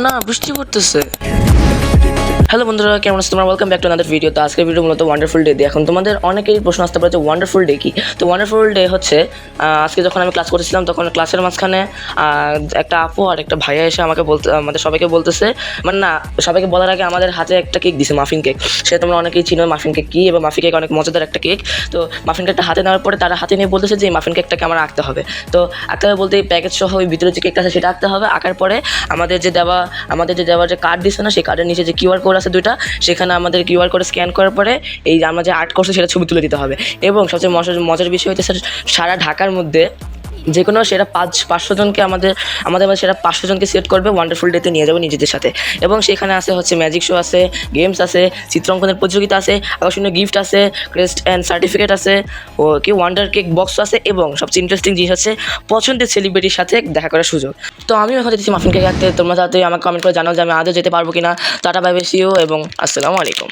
না, বৃষ্টি পড়তেছে। হ্যালো বন্ধুরা, কেমন আছো তোমরা? Welcome back to another video. তো আজকের ভিডিও মূলত ওয়ান্ডারফুল ডে দিয়ে। এখন তোমাদের অনেকেই প্রশ্ন আসতে পারে যে ওয়ান্ডারফুল ডে কি? তো ওয়ান্ডারফুল ডে হচ্ছে আজকে যখন আমি ক্লাস করতেছিলাম তখন ক্লাসের মাঝখানে একটা আপু আর একটা ভাইয়া এসে আমাদের সবাইকে বলতেছে, মানে না, সবাইকে বলার আগে আমাদের হাতে একটা কেক দিছে, মাফিন কেক। সেটা তোমরা অনেকেই চিনো মাফিন কেক কী, এবং মাফিন কেক অনেক মজাদার একটা কেক। তো মাফিন কেকটা হাতে নেওয়ার পরে তারা হাতে নিয়ে বলতেছে যে এই মাফিন কেকটাকে আমার আঁকতে হবে। তো আঁকতে হবে বলতে এই প্যাকেজ সহ ওই ভিতরে যে কেকটা আছে সেটা আঁকতে হবে। আঁকার পরে আমাদের যে দেওয়া যে কার্ড দিচ্ছে না, সেই কার্ডের নিচে যে কিউআর কোড আছে দুইটা, সেখানে আমাদের কিউআর কোড স্ক্যান করার পরে এই আমরা যে আর্ট করছি সেটা ছবি তুলে দিতে হবে। এবং সবচেয়ে মজার বিষয় হচ্ছে সারা ঢাকার মধ্যে যে কোনো সেটা 500 জনকে আমাদের সেটা 500 জনকে সিলেক্ট করবে, ওয়ান্ডারফুল ডেতে নিয়ে যাবো নিজেদের সাথে। এবং সেখানে আছে হচ্ছে ম্যাজিক শো আছে, গেমস আছে, চিত্রাঙ্কনের প্রতিযোগিতা আছে, আকর্ষণীয় গিফট আছে, ক্রেস্ট অ্যান্ড সার্টিফিকেট আছে, ও কি ওয়ান্ডার কেক বক্স আছে, এবং সবচেয়ে ইন্টারেস্টিং জিনিস হচ্ছে পছন্দের সেলিব্রিটির সাথে দেখা করার সুযোগ। তো আমিও এখন যেতেছি মাফিন কেক আঁকতে। তোমরা তাড়াতাড়ি আমাকে কমেন্ট করে জানাও যে আমি আদৌ যেতে পারবো কিনা। Tata bye bye, see you এবং আসসালামু আলাইকুম।